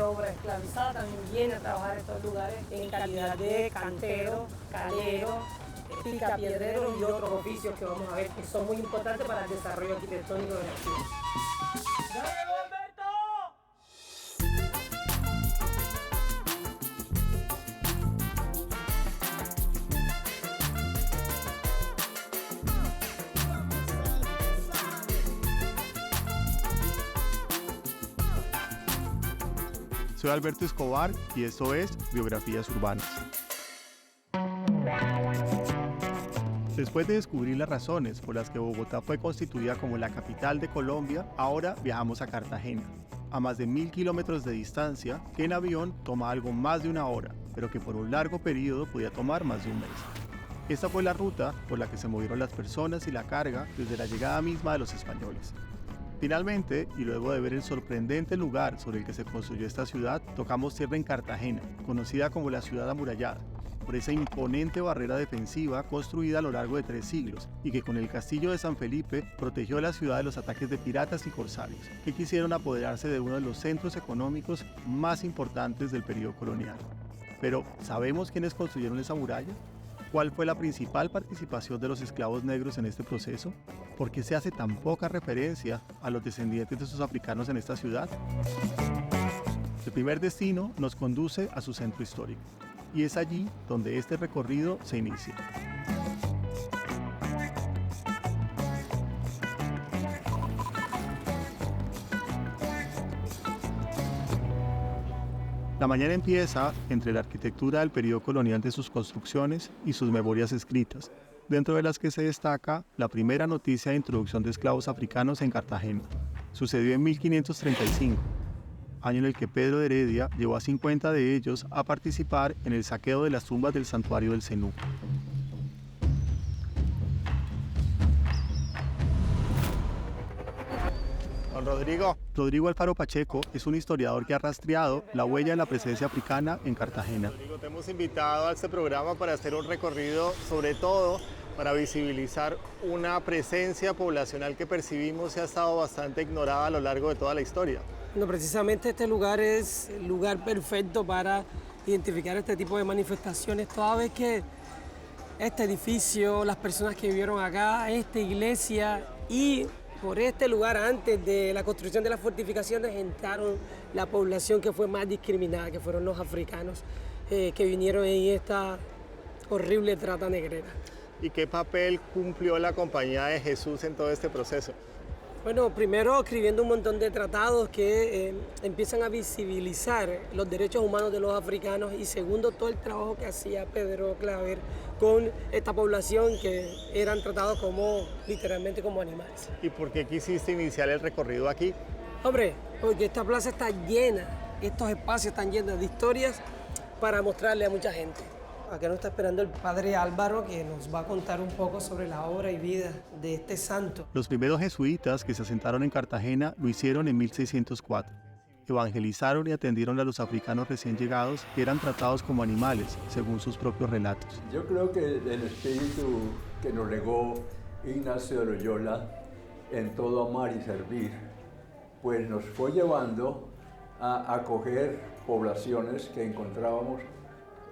obra esclavizada también viene a trabajar en estos lugares en calidad de cantero, calero, picapiedrero y otros oficios que vamos a ver que son muy importantes para el desarrollo arquitectónico de la ciudad. Soy Alberto Escobar y esto es Biografías Urbanas. Después de descubrir las razones por las que Bogotá fue constituida como la capital de Colombia, ahora viajamos a Cartagena, a más de 1000 kilómetros de distancia, que en avión toma algo más de una hora, pero que por un largo periodo podía tomar más de un mes. Esta fue la ruta por la que se movieron las personas y la carga desde la llegada misma de los españoles. Finalmente, y luego de ver el sorprendente lugar sobre el que se construyó esta ciudad, tocamos tierra en Cartagena, conocida como la ciudad amurallada, por esa imponente barrera defensiva construida a lo largo de 3 siglos y que con el castillo de San Felipe protegió a la ciudad de los ataques de piratas y corsarios, que quisieron apoderarse de uno de los centros económicos más importantes del periodo colonial. Pero, ¿sabemos quiénes construyeron esa muralla? ¿Cuál fue la principal participación de los esclavos negros en este proceso? ¿Por qué se hace tan poca referencia a los descendientes de esos africanos en esta ciudad? El primer destino nos conduce a su centro histórico, y es allí donde este recorrido se inicia. La mañana empieza entre la arquitectura del periodo colonial de sus construcciones y sus memorias escritas, dentro de las que se destaca la primera noticia de introducción de esclavos africanos en Cartagena. Sucedió en 1535, año en el que Pedro de Heredia llevó a 50 de ellos a participar en el saqueo de las tumbas del santuario del Zenú. Don Rodrigo Alfaro Pacheco es un historiador que ha rastreado la huella de la presencia africana en Cartagena. Rodrigo, te hemos invitado a este programa para hacer un recorrido, sobre todo para visibilizar una presencia poblacional que percibimos y ha estado bastante ignorada a lo largo de toda la historia. No, precisamente este lugar es el lugar perfecto para identificar este tipo de manifestaciones, toda vez que este edificio, las personas que vivieron acá, esta iglesia y por este lugar, antes de la construcción de las fortificaciones, entraron la población que fue más discriminada, que fueron los africanos que vinieron en esta horrible trata negrera. ¿Y qué papel cumplió la Compañía de Jesús en todo este proceso? Bueno, primero escribiendo un montón de tratados que empiezan a visibilizar los derechos humanos de los africanos y segundo, todo el trabajo que hacía Pedro Claver con esta población que eran tratados como, literalmente como animales. ¿Y por qué quisiste iniciar el recorrido aquí? Hombre, porque esta plaza está llena, estos espacios están llenos de historias para mostrarle a mucha gente. Acá nos está esperando el padre Álvaro, que nos va a contar un poco sobre la obra y vida de este santo. Los primeros jesuitas que se asentaron en Cartagena lo hicieron en 1604. Evangelizaron y atendieron a los africanos recién llegados que eran tratados como animales, según sus propios relatos. Yo creo que el espíritu que nos legó Ignacio de Loyola en todo amar y servir, pues nos fue llevando a acoger poblaciones que encontrábamos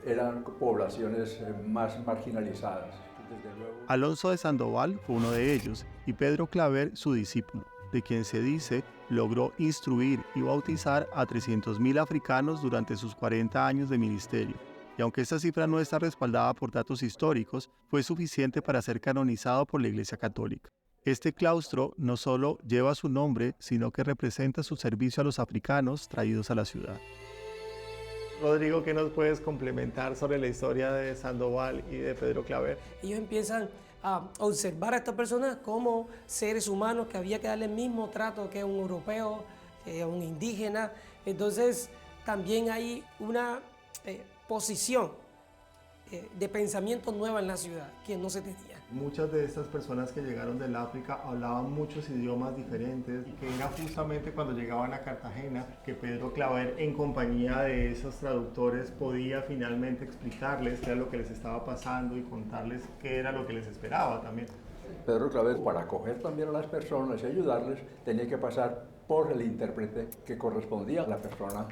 eran poblaciones más marginalizadas. Desde luego. Alonso de Sandoval fue uno de ellos y Pedro Claver su discípulo, de quien se dice logró instruir y bautizar a 300.000 africanos durante sus 40 años de ministerio. Y aunque esta cifra no está respaldada por datos históricos, fue suficiente para ser canonizado por la Iglesia Católica. Este claustro no solo lleva su nombre, sino que representa su servicio a los africanos traídos a la ciudad. Rodrigo, ¿qué nos puedes complementar sobre la historia de Sandoval y de Pedro Claver? Ellos empiezan a observar a estas personas como seres humanos que había que darle el mismo trato que a un europeo, que a un indígena. Entonces también hay una posición de pensamiento nueva en la ciudad que no se tenía. Muchas de estas personas que llegaron del África hablaban muchos idiomas diferentes y que era justamente cuando llegaban a Cartagena que Pedro Claver, en compañía de esos traductores, podía finalmente explicarles qué era lo que les estaba pasando y contarles qué era lo que les esperaba también. Pedro Claver, para acoger también a las personas y ayudarles, tenía que pasar por el intérprete que correspondía a la persona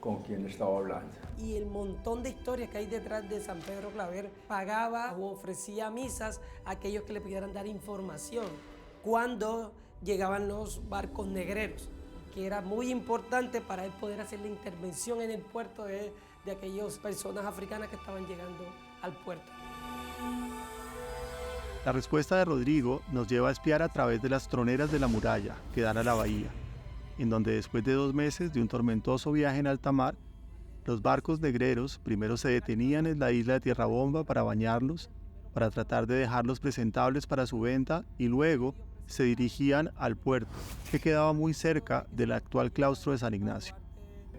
con quien estaba hablando. Y el montón de historias que hay detrás de San Pedro Claver, pagaba o ofrecía misas a aquellos que le pudieran dar información cuando llegaban los barcos negreros, que era muy importante para él poder hacer la intervención en el puerto de aquellas personas africanas que estaban llegando al puerto. La respuesta de Rodrigo nos lleva a espiar a través de las troneras de la muralla que dan a la bahía, en donde después de 2 meses de un tormentoso viaje en alta mar, los barcos negreros primero se detenían en la isla de Tierrabomba para bañarlos, para tratar de dejarlos presentables para su venta, y luego se dirigían al puerto, que quedaba muy cerca del actual claustro de San Ignacio.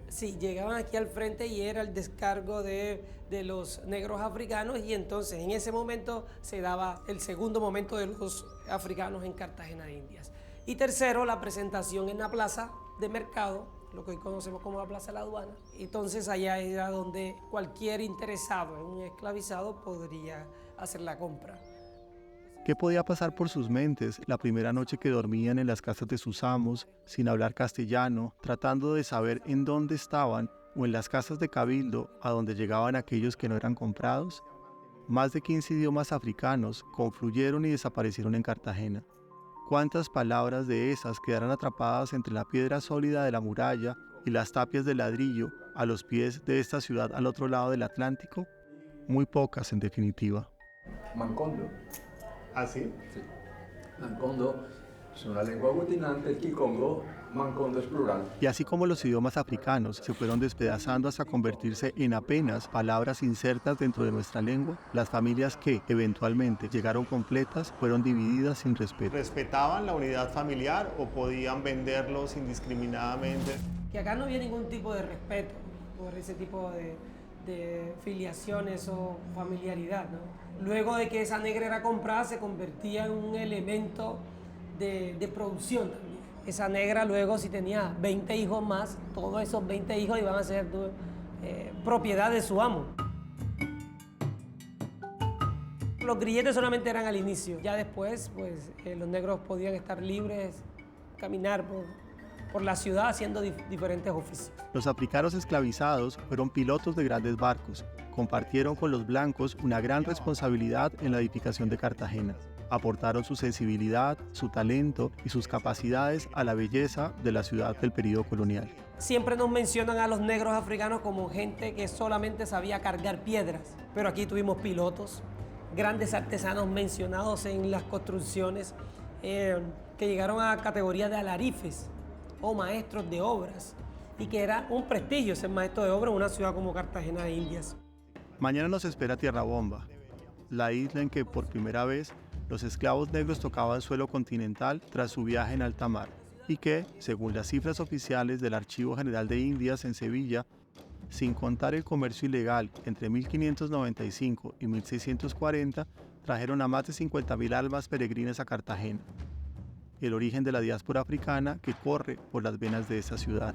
Sí, llegaban aquí al frente y era el descargo de los negros africanos, y entonces en ese momento se daba el segundo momento de los africanos en Cartagena de Indias. Y tercero, la presentación en la plaza de mercado, lo que hoy conocemos como la Plaza de la Aduana. Entonces allá era donde cualquier interesado en un esclavizado podría hacer la compra. ¿Qué podía pasar por sus mentes la primera noche que dormían en las casas de sus amos, sin hablar castellano, tratando de saber en dónde estaban, o en las casas de cabildo a donde llegaban aquellos que no eran comprados? Más de 15 idiomas africanos confluyeron y desaparecieron en Cartagena. ¿Cuántas palabras de esas quedaron atrapadas entre la piedra sólida de la muralla y las tapias de ladrillo a los pies de esta ciudad al otro lado del Atlántico? Muy pocas, en definitiva. Mancondo. ¿Ah, sí? Sí. Mancondo es una lengua aglutinante, el kikongo, mancondo es plural. Y así como los idiomas africanos se fueron despedazando hasta convertirse en apenas palabras insertas dentro de nuestra lengua, las familias que eventualmente llegaron completas fueron divididas sin respeto. ¿Respetaban la unidad familiar o podían venderlos indiscriminadamente? Que acá no había ningún tipo de respeto por ese tipo de filiaciones o familiaridad, ¿no? Luego de que esa negra era comprada, se convertía en un elemento de producción también. Esa negra luego, si tenía 20 hijos más, todos esos 20 hijos iban a ser propiedad de su amo. Los grilletes solamente eran al inicio. Ya después, pues, los negros podían estar libres, caminar por la ciudad haciendo diferentes oficios. Los africanos esclavizados fueron pilotos de grandes barcos. Compartieron con los blancos una gran responsabilidad en la edificación de Cartagena. Aportaron su sensibilidad, su talento y sus capacidades a la belleza de la ciudad del período colonial. Siempre nos mencionan a los negros africanos como gente que solamente sabía cargar piedras, pero aquí tuvimos pilotos, grandes artesanos mencionados en las construcciones, que llegaron a categoría de alarifes o maestros de obras, y que era un prestigio ser maestro de obra en una ciudad como Cartagena de Indias. Mañana nos espera Tierrabomba, la isla en que por primera vez los esclavos negros tocaban suelo continental tras su viaje en alta mar, y que, según las cifras oficiales del Archivo General de Indias en Sevilla, sin contar el comercio ilegal entre 1595 y 1640, trajeron a más de 50.000 almas peregrinas a Cartagena, el origen de la diáspora africana que corre por las venas de esta ciudad.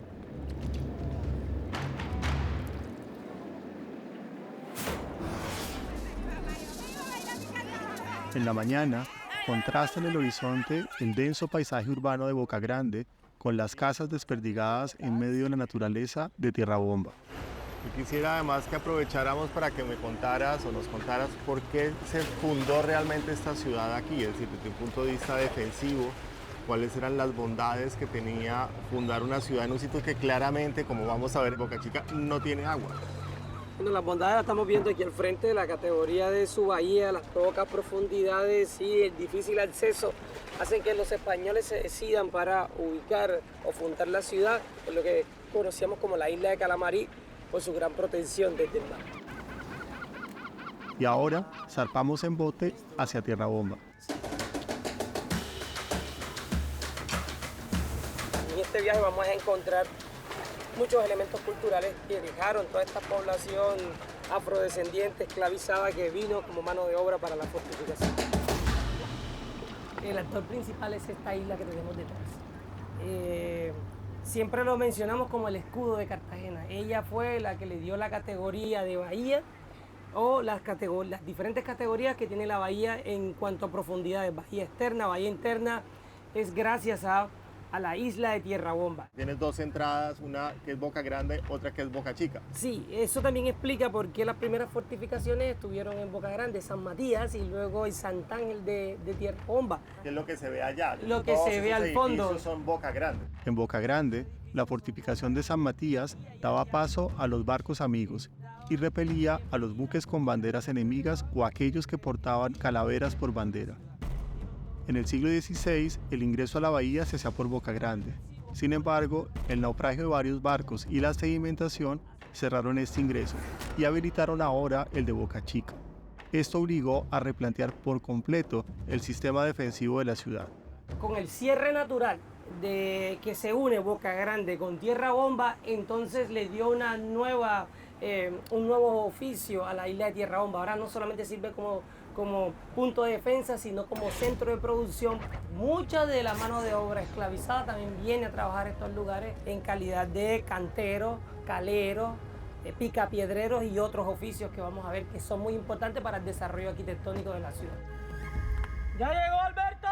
En la mañana, contrasta en el horizonte el denso paisaje urbano de Boca Grande con las casas desperdigadas en medio de la naturaleza de Tierrabomba. Yo quisiera además que aprovecháramos para que me contaras o nos contaras por qué se fundó realmente esta ciudad aquí, es decir, desde un punto de vista defensivo, cuáles eran las bondades que tenía fundar una ciudad en un sitio que claramente, como vamos a ver en Boca Chica, no tiene agua. Bueno, las bondades las estamos viendo aquí al frente, la categoría de su bahía, las pocas profundidades y el difícil acceso hacen que los españoles se decidan para ubicar o fundar la ciudad en lo que conocíamos como la isla de Calamarí, por su gran protección desde el mar. Y ahora zarpamos en bote hacia Tierrabomba. En este viaje vamos a encontrar muchos elementos culturales que dejaron toda esta población afrodescendiente esclavizada que vino como mano de obra para la fortificación. El actor principal es esta isla que tenemos detrás. Siempre lo mencionamos como el escudo de Cartagena. Ella fue la que le dio la categoría de bahía o las diferentes categorías que tiene la bahía en cuanto a profundidades. Bahía externa, bahía interna, es gracias a a la isla de Tierra Bomba. Tienes dos entradas, una que es Boca Grande, otra que es Boca Chica. Sí, eso también explica por qué las primeras fortificaciones estuvieron en Boca Grande, San Matías y luego en Sant'Ángel de Tierra Bomba. ¿Qué es lo que se ve allá? Lo que se ve al fondo son Boca Grande. En Boca Grande, la fortificación de San Matías daba paso a los barcos amigos y repelía a los buques con banderas enemigas o aquellos que portaban calaveras por bandera. En el siglo XVI, el ingreso a la bahía se hacía por Boca Grande. Sin embargo, el naufragio de varios barcos y la sedimentación cerraron este ingreso y habilitaron ahora el de Boca Chica. Esto obligó a replantear por completo el sistema defensivo de la ciudad. Con el cierre natural de que se une Boca Grande con Tierra Bomba, entonces le dio un nuevo oficio a la isla de Tierra Bomba. Ahora no solamente sirve como punto de defensa, sino como centro de producción. Mucha de la mano de obra esclavizada también viene a trabajar en estos lugares en calidad de canteros, caleros, picapiedreros y otros oficios que vamos a ver que son muy importantes para el desarrollo arquitectónico de la ciudad. ¡Ya llegó Alberto!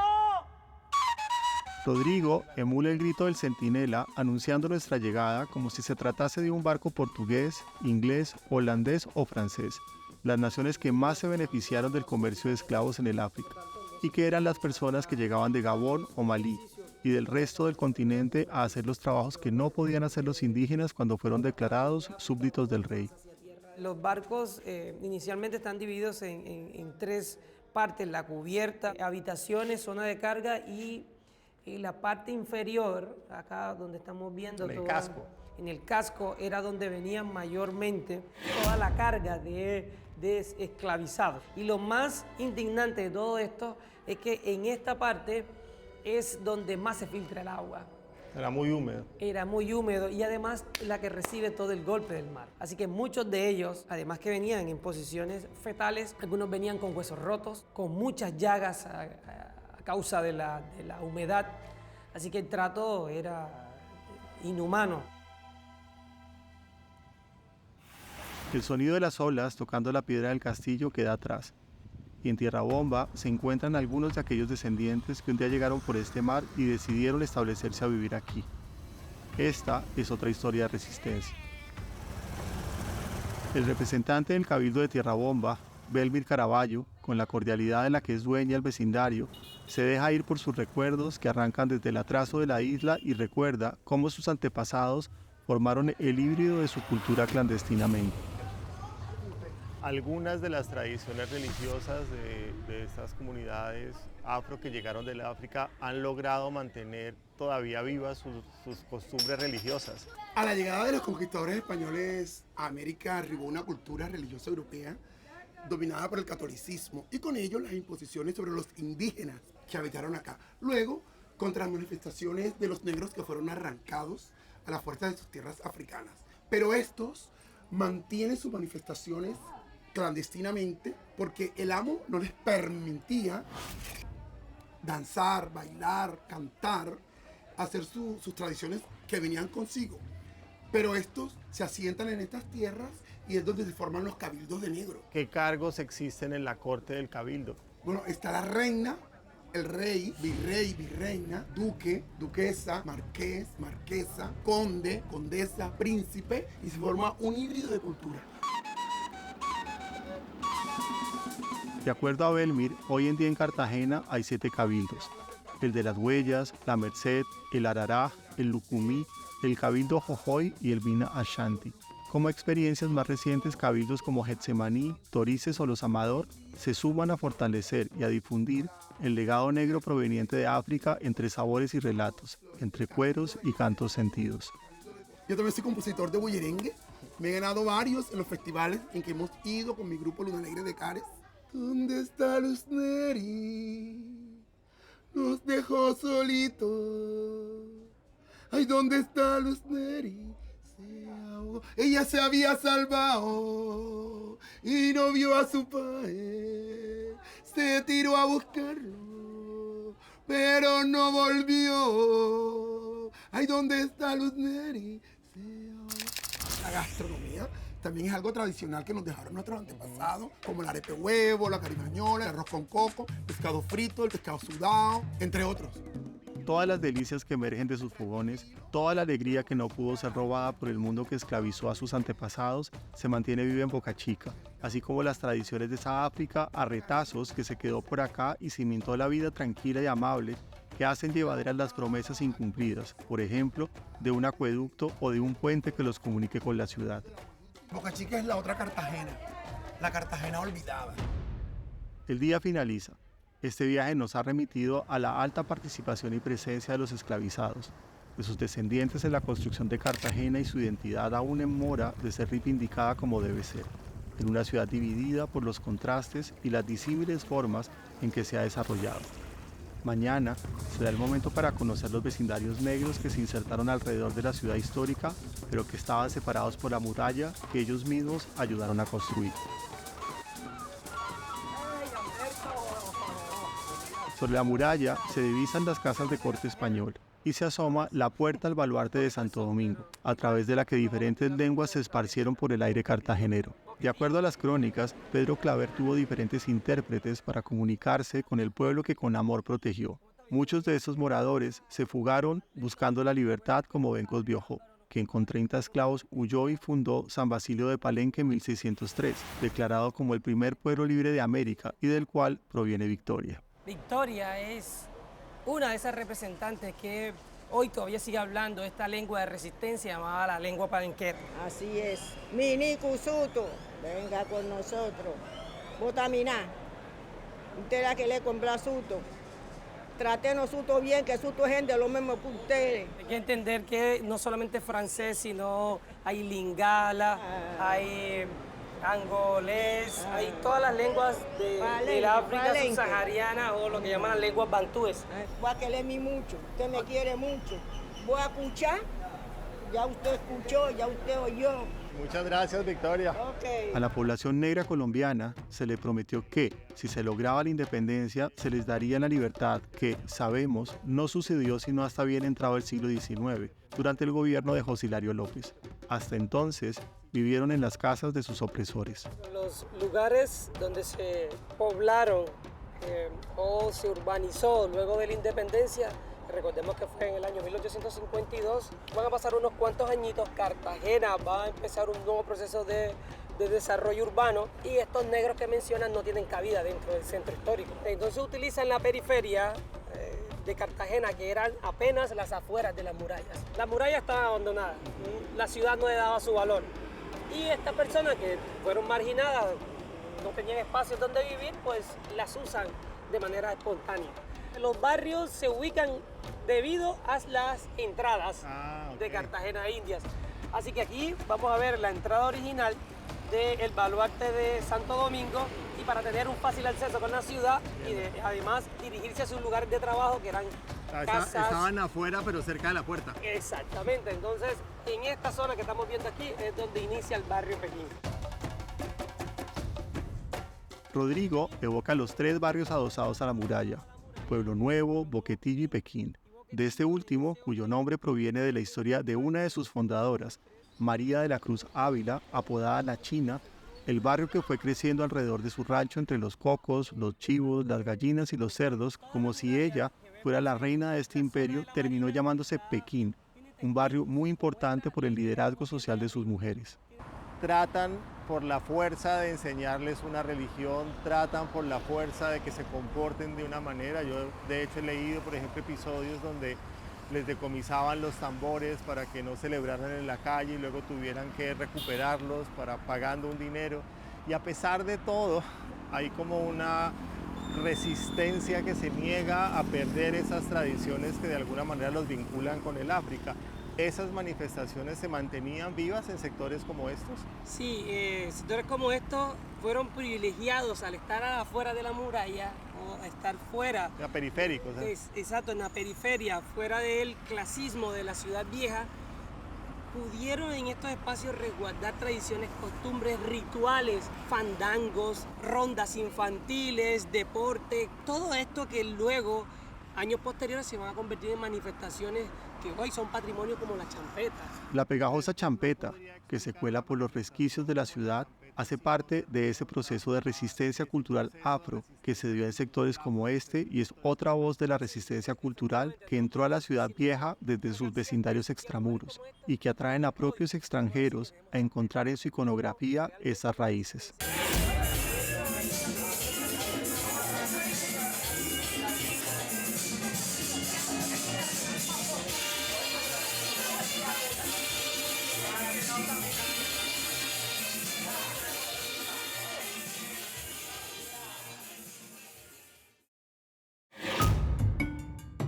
Rodrigo emula el grito del centinela anunciando nuestra llegada como si se tratase de un barco portugués, inglés, holandés o francés, las naciones que más se beneficiaron del comercio de esclavos en el África, y que eran las personas que llegaban de Gabón o Malí y del resto del continente a hacer los trabajos que no podían hacer los indígenas cuando fueron declarados súbditos del rey. Los barcos inicialmente están divididos en tres partes: la cubierta, habitaciones, zona de carga y la parte inferior, acá donde estamos viendo en el casco. En el casco era donde venían mayormente toda la carga de esclavizados. Y lo más indignante de todo esto es que en esta parte es donde más se filtra el agua. Era muy húmedo. Era muy húmedo y además la que recibe todo el golpe del mar. Así que muchos de ellos, además que venían en posiciones fetales, algunos venían con huesos rotos, con muchas llagas a causa de la humedad. Así que el trato era inhumano. El sonido de las olas tocando la piedra del castillo queda atrás. Y en Tierra Bomba se encuentran algunos de aquellos descendientes que un día llegaron por este mar y decidieron establecerse a vivir aquí. Esta es otra historia de resistencia. El representante del Cabildo de Tierra Bomba, Belmir Caraballo, con la cordialidad de la que es dueña el vecindario, se deja ir por sus recuerdos que arrancan desde el atraso de la isla y recuerda cómo sus antepasados formaron el híbrido de su cultura clandestinamente. Algunas de las tradiciones religiosas de estas comunidades afro que llegaron del África han logrado mantener todavía vivas sus costumbres religiosas. A la llegada de los conquistadores españoles a América arribó una cultura religiosa europea dominada por el catolicismo y con ello las imposiciones sobre los indígenas que habitaron acá. Luego, contra las manifestaciones de los negros que fueron arrancados a las fuerzas de sus tierras africanas. Pero estos mantienen sus manifestaciones clandestinamente porque el amo no les permitía danzar, bailar, cantar, hacer sus tradiciones que venían consigo. Pero estos se asientan en estas tierras y es donde se forman los cabildos de negro. ¿Qué cargos existen en la corte del cabildo? Bueno, está la reina, el rey, virrey, virreina, duque, duquesa, marqués, marquesa, conde, condesa, príncipe y se forma un híbrido de cultura. De acuerdo a Belmir, hoy en día en Cartagena hay 7 cabildos: el de las Huellas, la Merced, el Arará, el Lucumí, el Cabildo Jojoy y el Vina Ashanti. Como experiencias más recientes, cabildos como Getsemaní, Torices o Los Amador se suman a fortalecer y a difundir el legado negro proveniente de África entre sabores y relatos, entre cueros y cantos sentidos. Yo también soy compositor de bullerengue. Me he ganado varios en los festivales en que hemos ido con mi grupo Luna Alegre de Cares. ¿Dónde está Luz Neri? Nos dejó solitos. Ay, ¿dónde está Luz Neri? Se ahogó. Ella se había salvado y no vio a su padre. Se tiró a buscarlo, pero no volvió. Ay, ¿dónde está Luz Neri? Se ahogó. La gastronomía también es algo tradicional que nos dejaron nuestros antepasados, como el arepe huevo, la carimañola, el arroz con coco, el pescado frito, el pescado sudado, entre otros. todas las delicias que emergen de sus fogones, toda la alegría que no pudo ser robada por el mundo que esclavizó a sus antepasados, se mantiene viva en Boca Chica, así como las tradiciones de esa África a retazos que se quedó por acá y cimentó la vida tranquila y amable que hacen llevaderas las promesas incumplidas, por ejemplo, de un acueducto o de un puente que los comunique con la ciudad. Boca Chica es la otra Cartagena, la Cartagena olvidada. El día finaliza. Este viaje nos ha remitido a la alta participación y presencia de los esclavizados, de sus descendientes en la construcción de Cartagena y su identidad aún en mora de ser reivindicada como debe ser, en una ciudad dividida por los contrastes y las disímiles formas en que se ha desarrollado. Mañana será el momento para conocer los vecindarios negros que se insertaron alrededor de la ciudad histórica, pero que estaban separados por la muralla que ellos mismos ayudaron a construir. Sobre la muralla se divisan las casas de corte español y se asoma la puerta al baluarte de Santo Domingo, a través de la que diferentes lenguas se esparcieron por el aire cartagenero. De acuerdo a las crónicas, Pedro Claver tuvo diferentes intérpretes para comunicarse con el pueblo que con amor protegió. Muchos de esos moradores se fugaron buscando la libertad como Bencos Biojó, quien con 30 esclavos huyó y fundó San Basilio de Palenque en 1603, declarado como el primer pueblo libre de América y del cual proviene Victoria. Victoria es una de esas representantes que hoy todavía sigue hablando esta lengua de resistencia llamada la lengua palenquera. Así es. Minicu Suto, venga con nosotros. Botaminá, usted la que le compra Suto. Tratenos Suto bien, que Suto es gente lo mismo que ustedes. Hay que entender que no solamente francés, sino hay lingala, hay angolés, hay todas las lenguas de la África subsahariana o lo que llaman las lenguas bantúes. Voy a quererme mucho, usted me quiere mucho. Voy a escuchar, ya usted escuchó, ya usted oyó. Muchas gracias, Victoria. Okay. A la población negra colombiana se le prometió que, si se lograba la independencia, se les daría la libertad que, sabemos, no sucedió sino hasta bien entrado el siglo XIX, durante el gobierno de José Hilario López. Hasta entonces, vivieron en las casas de sus opresores. Los lugares donde se poblaron o se urbanizó luego de la independencia, recordemos que fue en el año 1852, van a pasar unos cuantos añitos, Cartagena va a empezar un nuevo proceso de desarrollo urbano y estos negros que mencionan no tienen cabida dentro del centro histórico. Entonces utilizan la periferia de Cartagena, que eran apenas las afueras de las murallas. La muralla estaba abandonada, la ciudad no le daba su valor. Y estas personas que fueron marginadas, no tenían espacios donde vivir, pues las usan de manera espontánea. Los barrios se ubican debido a las entradas de Cartagena de Indias. Así que aquí vamos a ver la entrada original del baluarte de Santo Domingo y para tener un fácil acceso con la ciudad y además dirigirse a sus lugares de trabajo que eran casas. Estaban afuera pero cerca de la puerta. Exactamente, entonces en esta zona que estamos viendo aquí es donde inicia el barrio Pekín. Rodrigo evoca los 3 barrios adosados a la muralla: Pueblo Nuevo, Boquetillo y Pekín. De este último, cuyo nombre proviene de la historia de una de sus fundadoras, María de la Cruz Ávila, apodada La China, el barrio que fue creciendo alrededor de su rancho entre los cocos, los chivos, las gallinas y los cerdos, como si ella fuera la reina de este imperio, terminó llamándose Pekín, un barrio muy importante por el liderazgo social de sus mujeres. Tratan por la fuerza de enseñarles una religión, tratan por la fuerza de que se comporten de una manera. Yo de hecho he leído, por ejemplo, episodios donde les decomisaban los tambores para que no celebraran en la calle y luego tuvieran que recuperarlos pagando un dinero. Y a pesar de todo, hay como una resistencia que se niega a perder esas tradiciones que de alguna manera los vinculan con el África. ¿Esas manifestaciones se mantenían vivas en sectores como estos? Sí, sectores como estos fueron privilegiados al estar afuera de la muralla o estar fuera. Periféricos. Exacto, en la periferia, fuera del clasismo de la ciudad vieja, pudieron en estos espacios resguardar tradiciones, costumbres, rituales, fandangos, rondas infantiles, deporte, todo esto que luego, años posteriores, se van a convertir en manifestaciones que hoy son patrimonio como la champeta. La pegajosa champeta, que se cuela por los resquicios de la ciudad, hace parte de ese proceso de resistencia cultural afro que se dio en sectores como este y es otra voz de la resistencia cultural que entró a la ciudad vieja desde sus vecindarios extramuros y que atraen a propios extranjeros a encontrar en su iconografía esas raíces.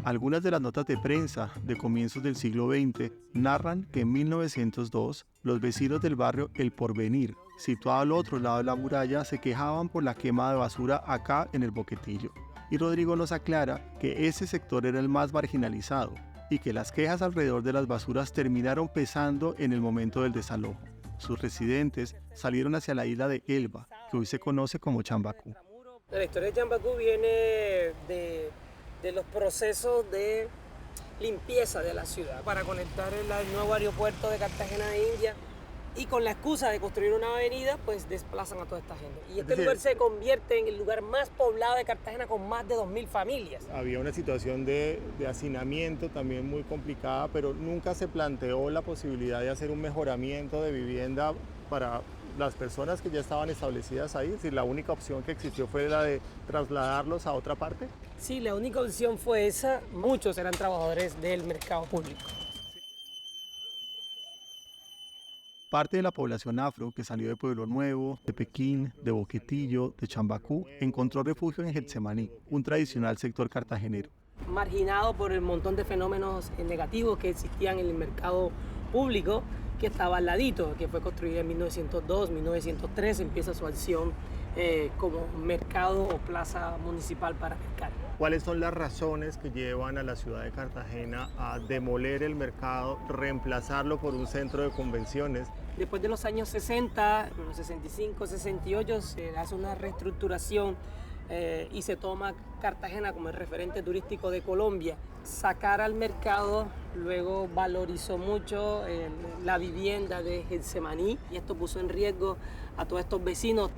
Algunas de las notas de prensa de comienzos del siglo XX narran que en 1902 los vecinos del barrio El Porvenir, situado al otro lado de la muralla, se quejaban por la quema de basura acá en el Boquetillo. Y Rodrigo nos aclara que ese sector era el más marginalizado y que las quejas alrededor de las basuras terminaron pesando en el momento del desalojo. Sus residentes salieron hacia la isla de Elba, que hoy se conoce como Chambacú. La historia de Chambacú viene de los procesos de limpieza de la ciudad para conectar el nuevo aeropuerto de Cartagena de India, y con la excusa de construir una avenida pues desplazan a toda esta gente y este lugar se convierte en el lugar más poblado de Cartagena con más de 2.000 familias. Había una situación de hacinamiento también muy complicada, pero nunca se planteó la posibilidad de hacer un mejoramiento de vivienda para las personas que ya estaban establecidas ahí. Es decir, la única opción que existió fue la de trasladarlos a otra parte. Sí, la única opción fue esa. Muchos eran trabajadores del mercado público. Parte de la población afro que salió de Pueblo Nuevo, de Pekín, de Boquetillo, de Chambacú, encontró refugio en Getsemaní, un tradicional sector cartagenero. Marginado por el montón de fenómenos negativos que existían en el mercado público, que estaba al ladito, que fue construido en 1902, 1903, empieza su acción como mercado o plaza municipal para mercar. ¿Cuáles son las razones que llevan a la ciudad de Cartagena a demoler el mercado, reemplazarlo por un centro de convenciones? Después de los años 60, los 65, 68, se hace una reestructuración y se toma Cartagena como el referente turístico de Colombia. Sacar al mercado luego valorizó mucho la vivienda de Getsemaní y esto puso en riesgo a todos estos vecinos.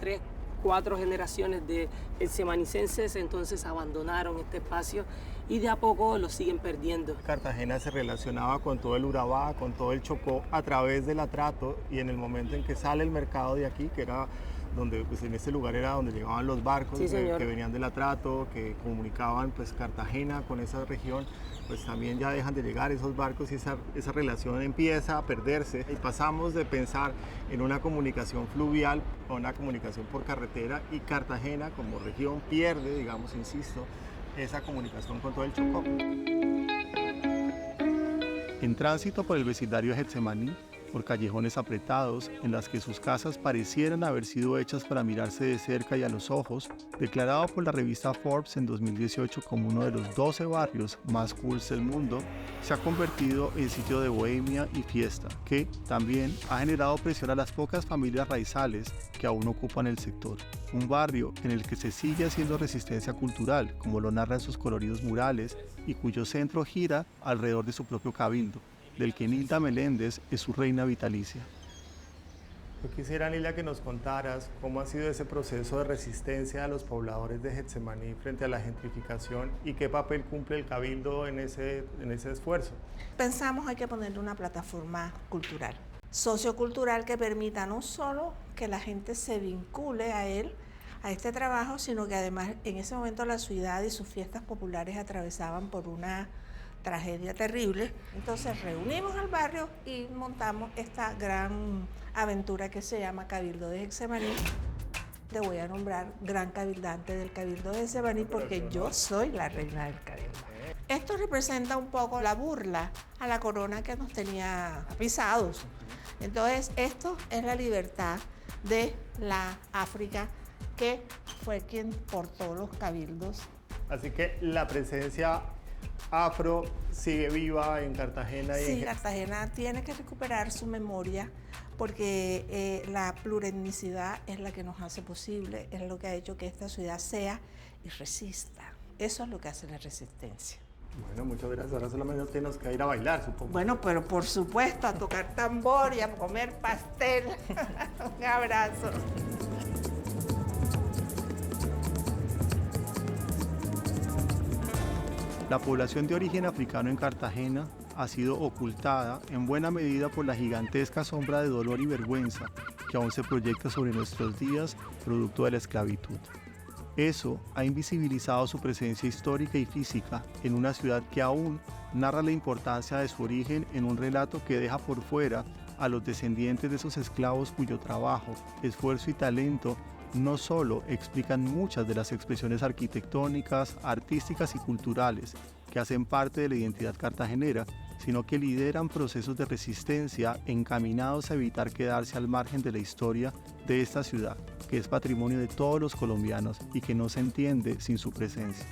3-4 generaciones de getsemanicenses entonces abandonaron este espacio y de a poco lo siguen perdiendo. Cartagena se relacionaba con todo el Urabá, con todo el Chocó a través del atrato, y en el momento en que sale el mercado de aquí, que era donde, pues en este lugar era donde llegaban los barcos que venían del atrato, que comunicaban pues Cartagena con esa región, pues también ya dejan de llegar esos barcos y esa relación empieza a perderse y pasamos de pensar en una comunicación fluvial a una comunicación por carretera, y Cartagena como región pierde, digamos, insisto, esa comunicación con todo el Chocó. En tránsito por el vecindario de Getsemaní, por callejones apretados en las que sus casas parecieran haber sido hechas para mirarse de cerca y a los ojos, declarado por la revista Forbes en 2018 como uno de los 12 barrios más cool del mundo, se ha convertido en sitio de bohemia y fiesta, que también ha generado presión a las pocas familias raizales que aún ocupan el sector. Un barrio en el que se sigue haciendo resistencia cultural, como lo narran sus coloridos murales, y cuyo centro gira alrededor de su propio cabildo, del que Nilda Meléndez es su reina vitalicia. Yo quisiera, Nilda, que nos contaras cómo ha sido ese proceso de resistencia de los pobladores de Getsemaní frente a la gentrificación y qué papel cumple el Cabildo en ese esfuerzo. Pensamos hay que ponerle una plataforma cultural, sociocultural, que permita no solo que la gente se vincule a él, a este trabajo, sino que además en ese momento la ciudad y sus fiestas populares atravesaban por una tragedia terrible. Entonces reunimos al barrio y montamos esta gran aventura que se llama Cabildo de Getsemaní. Te voy a nombrar gran cabildante del Cabildo de Getsemaní porque yo soy la reina del Cabildo. Esto representa un poco la burla a la corona que nos tenía pisados. Entonces esto es la libertad de la África, que fue quien portó los cabildos. Así que la presencia afro sigue viva en Cartagena. Sí, Cartagena tiene que recuperar su memoria porque la pluretnicidad es la que nos hace posible, es lo que ha hecho que esta ciudad sea y resista. Eso es lo que hace la resistencia. Bueno, muchas gracias. Ahora solamente tenemos que ir a bailar, supongo. Bueno, pero por supuesto, a tocar tambor y a comer pastel. Un abrazo. La población de origen africano en Cartagena ha sido ocultada en buena medida por la gigantesca sombra de dolor y vergüenza que aún se proyecta sobre nuestros días producto de la esclavitud. Eso ha invisibilizado su presencia histórica y física en una ciudad que aún narra la importancia de su origen en un relato que deja por fuera a los descendientes de esos esclavos cuyo trabajo, esfuerzo y talento no solo explican muchas de las expresiones arquitectónicas, artísticas y culturales que hacen parte de la identidad cartagenera, sino que lideran procesos de resistencia encaminados a evitar quedarse al margen de la historia de esta ciudad, que es patrimonio de todos los colombianos y que no se entiende sin su presencia.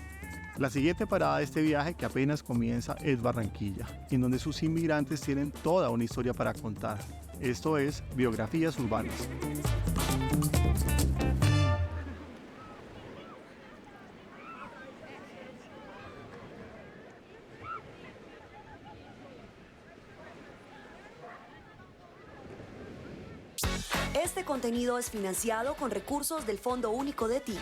La siguiente parada de este viaje, que apenas comienza, es Barranquilla, en donde sus inmigrantes tienen toda una historia para contar. Esto es Biografías Urbanas. Este contenido es financiado con recursos del Fondo Único de TIC.